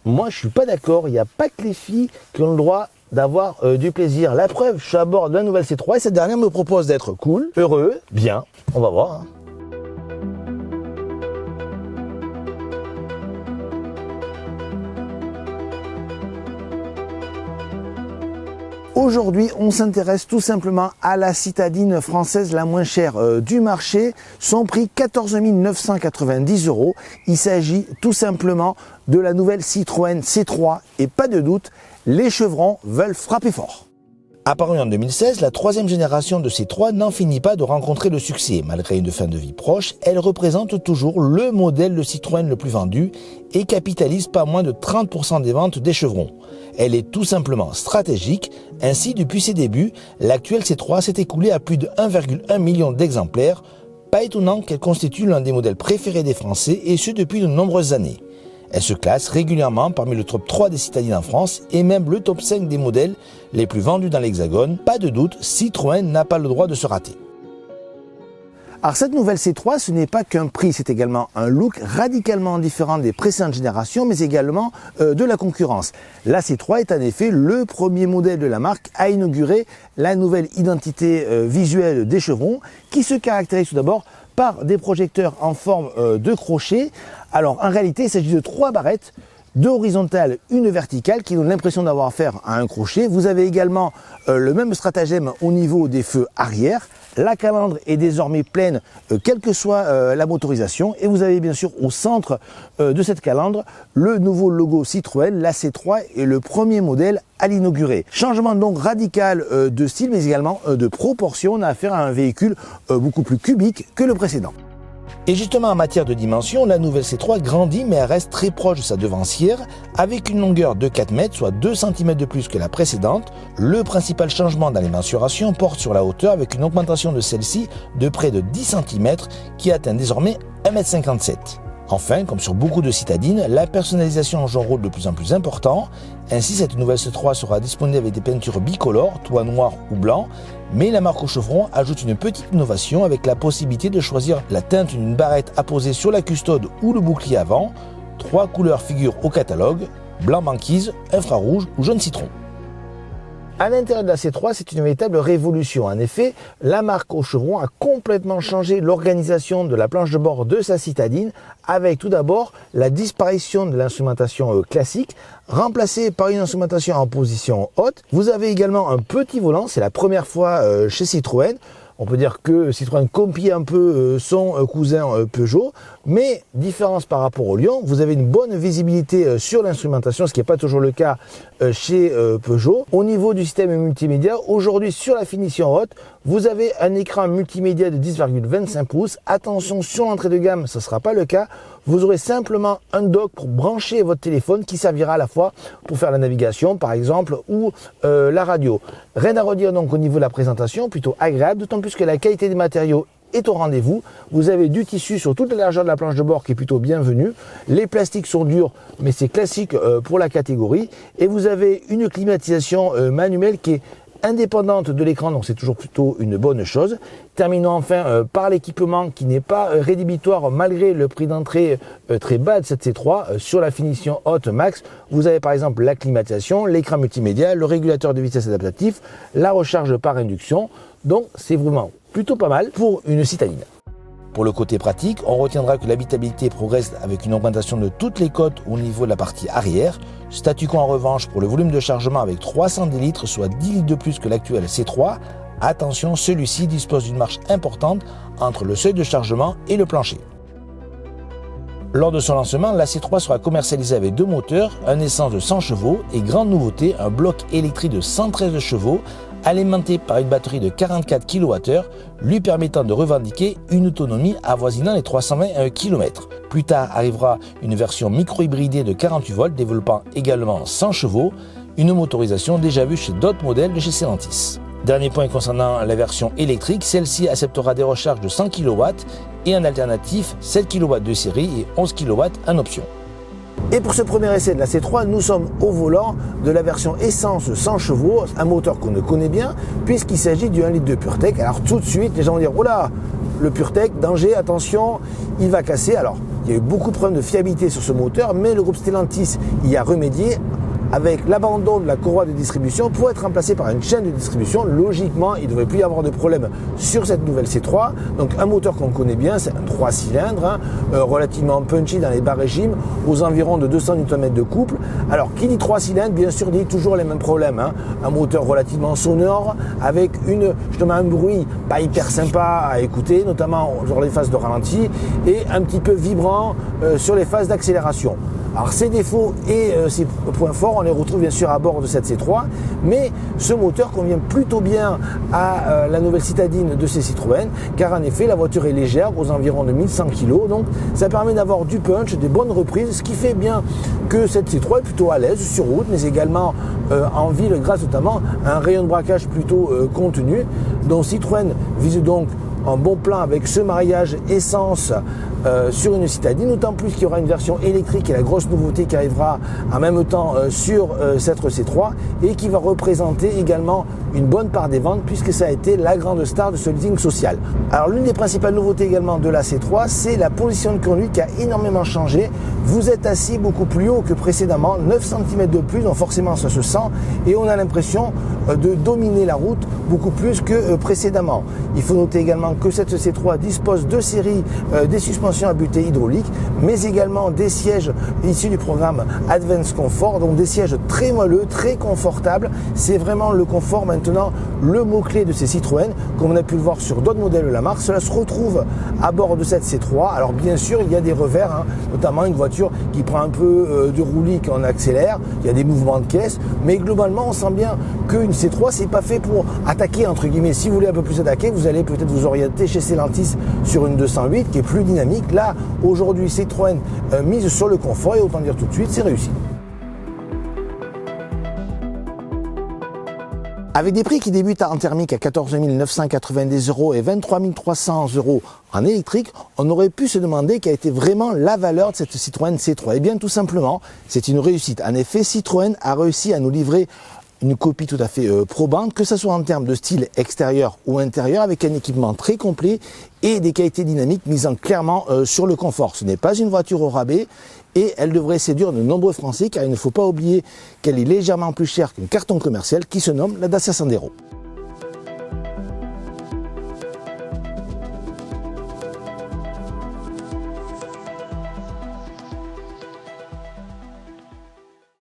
moi je suis pas d'accord, il n'y a pas que les filles qui ont le droit d'avoir du plaisir. La preuve, je suis à bord de la nouvelle C3 et cette dernière me propose d'être cool, heureux, bien, on va voir. Aujourd'hui, on s'intéresse tout simplement à la citadine française la moins chère du marché. Son prix 14 990 €. Il s'agit tout simplement de la nouvelle Citroën C3 et pas de doute, les chevrons veulent frapper fort. Apparue en 2016, la troisième génération de C3 n'en finit pas de rencontrer le succès. Malgré une fin de vie proche, elle représente toujours le modèle de Citroën le plus vendu et capitalise pas moins de 30% des ventes des chevrons. Elle est tout simplement stratégique. Ainsi, depuis ses débuts, l'actuelle C3 s'est écoulée à plus de 1,1 million d'exemplaires. Pas étonnant qu'elle constitue l'un des modèles préférés des Français et ce depuis de nombreuses années. Elle se classe régulièrement parmi le top 3 des citadines en France et même le top 5 des modèles les plus vendus dans l'Hexagone. Pas de doute, Citroën n'a pas le droit de se rater. Alors cette nouvelle C3, ce n'est pas qu'un prix, c'est également un look radicalement différent des précédentes générations, mais également de la concurrence. La C3 est en effet le premier modèle de la marque à inaugurer la nouvelle identité visuelle des chevrons, qui se caractérise tout d'abord par des projecteurs en forme de crochet. Alors en réalité, il s'agit de 3 barrettes, 2 horizontales, une verticale, qui donnent l'impression d'avoir affaire à un crochet. Vous avez également le même stratagème au niveau des feux arrière. La calandre est désormais pleine, quelle que soit la motorisation. Et vous avez bien sûr au centre de cette calandre le nouveau logo Citroën. La C3 est le premier modèle à l'inaugurer. Changement donc radical de style, mais également de proportion. On a affaire à un véhicule beaucoup plus cubique que le précédent. Et justement en matière de dimension, la nouvelle C3 grandit mais elle reste très proche de sa devancière avec une longueur de 4 mètres, soit 2 cm de plus que la précédente. Le principal changement dans les mensurations porte sur la hauteur avec une augmentation de celle-ci de près de 10 cm qui atteint désormais 1,57 m. Enfin, comme sur beaucoup de citadines, la personnalisation joue un rôle de plus en plus important. Ainsi, cette nouvelle C3 sera disponible avec des peintures bicolores, toit noir ou blanc, mais la marque aux chevrons ajoute une petite innovation avec la possibilité de choisir la teinte d'une barrette apposée sur la custode ou le bouclier avant. 3 couleurs figurent au catalogue, blanc banquise, infrarouge ou jaune citron. À l'intérieur de la C3, c'est une véritable révolution. En effet, la marque aux chevrons a complètement changé l'organisation de la planche de bord de sa citadine, avec tout d'abord la disparition de l'instrumentation classique, remplacée par une instrumentation en position haute. Vous avez également un petit volant, c'est la première fois chez Citroën. On peut dire que Citroën copie un peu son cousin Peugeot, mais différence par rapport au Lion, vous avez une bonne visibilité sur l'instrumentation, ce qui n'est pas toujours le cas chez Peugeot. Au niveau du système multimédia, aujourd'hui sur la finition haute, vous avez un écran multimédia de 10,25 pouces. Attention, sur l'entrée de gamme, ce ne sera pas le cas. Vous aurez simplement un dock pour brancher votre téléphone qui servira à la fois pour faire la navigation par exemple ou la radio. Rien à redire donc au niveau de la présentation, plutôt agréable, d'autant plus que la qualité des matériaux est au rendez-vous. Vous avez du tissu sur toute la largeur de la planche de bord qui est plutôt bienvenue. Les plastiques sont durs, mais c'est classique pour la catégorie. Et vous avez une climatisation manuelle qui est indépendante de l'écran, donc c'est toujours plutôt une bonne chose. Terminons enfin par l'équipement qui n'est pas rédhibitoire malgré le prix d'entrée très bas de cette C3. Sur la finition haute max, vous avez par exemple la climatisation, l'écran multimédia, le régulateur de vitesse adaptatif, la recharge par induction. Donc c'est vraiment plutôt pas mal pour une citadine. Pour le côté pratique, on retiendra que l'habitabilité progresse avec une augmentation de toutes les cotes au niveau de la partie arrière. Statu quo en revanche pour le volume de chargement avec 310 litres, soit 10 litres de plus que l'actuel C3. Attention, celui-ci dispose d'une marge importante entre le seuil de chargement et le plancher. Lors de son lancement, la C3 sera commercialisée avec 2 moteurs, un essence de 100 chevaux et grande nouveauté, un bloc électrique de 113 chevaux alimenté par une batterie de 44 kWh, lui permettant de revendiquer une autonomie avoisinant les 320 km. Plus tard arrivera une version micro-hybridée de 48 volts développant également 100 chevaux, une motorisation déjà vue chez d'autres modèles de chez Stellantis. Dernier point concernant la version électrique, celle-ci acceptera des recharges de 100 kW et en alternatif 7 kW de série et 11 kW en option. Et pour ce premier essai de la C3, nous sommes au volant de la version essence 100 chevaux, un moteur qu'on ne connaît bien, puisqu'il s'agit du 1 litre de PureTech. Alors tout de suite, les gens vont dire, oh là, le PureTech, danger, attention, il va casser. Alors, Il y a eu beaucoup de problèmes de fiabilité sur ce moteur, mais le groupe Stellantis y a remédié avec l'abandon de la courroie de distribution pour être remplacé par une chaîne de distribution. Logiquement, il ne devrait plus y avoir de problème sur cette nouvelle C3. Donc un moteur qu'on connaît bien, c'est un 3 cylindres, relativement punchy dans les bas régimes, aux environs de 200 Nm de couple. Alors qui dit 3 cylindres, bien sûr, dit toujours les mêmes problèmes. Un moteur relativement sonore, avec justement un bruit pas hyper sympa à écouter, notamment sur les phases de ralenti, et un petit peu vibrant sur les phases d'accélération. Alors ses défauts et ses points forts, on les retrouve bien sûr à bord de cette C3, mais ce moteur convient plutôt bien à la nouvelle citadine de ces Citroën, car en effet la voiture est légère, aux environs de 1100 kg, donc ça permet d'avoir du punch, des bonnes reprises, ce qui fait bien que cette C3 est plutôt à l'aise sur route, mais également en ville, grâce notamment à un rayon de braquage plutôt contenu, dont Citroën vise donc un bon plan avec ce mariage essence sur une citadine, d'autant plus qu'il y aura une version électrique et la grosse nouveauté qui arrivera en même temps sur cette C3 et qui va représenter également une bonne part des ventes puisque ça a été la grande star de ce leasing social. Alors l'une des principales nouveautés également de la C3, c'est la position de conduite qui a énormément changé. Vous êtes assis beaucoup plus haut que précédemment, 9 cm de plus, donc forcément ça se sent et on a l'impression de dominer la route beaucoup plus que précédemment. Il faut noter également que cette C3 dispose de série des suspensions à butée hydraulique, mais également des sièges issus du programme Advanced Comfort, donc des sièges très moelleux, très confortables. C'est vraiment le confort maintenant le mot-clé de ces Citroën, comme on a pu le voir sur d'autres modèles de la marque. Cela se retrouve à bord de cette C3. Alors bien sûr, il y a des revers, notamment une voiture qui prend un peu de roulis quand on accélère, il y a des mouvements de caisse, mais globalement on sent bien qu'une C3 c'est pas fait pour attaquer entre guillemets. Si vous voulez un peu plus attaquer, vous allez peut-être vous orienter chez Stellantis sur une 208 qui est plus dynamique. Là, aujourd'hui, Citroën mise sur le confort et autant dire tout de suite, c'est réussi. Avec des prix qui débutent en thermique à 14 990 € et 23 300 € en électrique, on aurait pu se demander quelle était vraiment la valeur de cette Citroën C3. Eh bien, tout simplement, c'est une réussite. En effet, Citroën a réussi à nous livrer une copie tout à fait probante, que ce soit en termes de style extérieur ou intérieur, avec un équipement très complet et des qualités dynamiques misant clairement sur le confort. Ce n'est pas une voiture au rabais et elle devrait séduire de nombreux Français, car il ne faut pas oublier qu'elle est légèrement plus chère qu'un carton commercial qui se nomme la Dacia Sandero.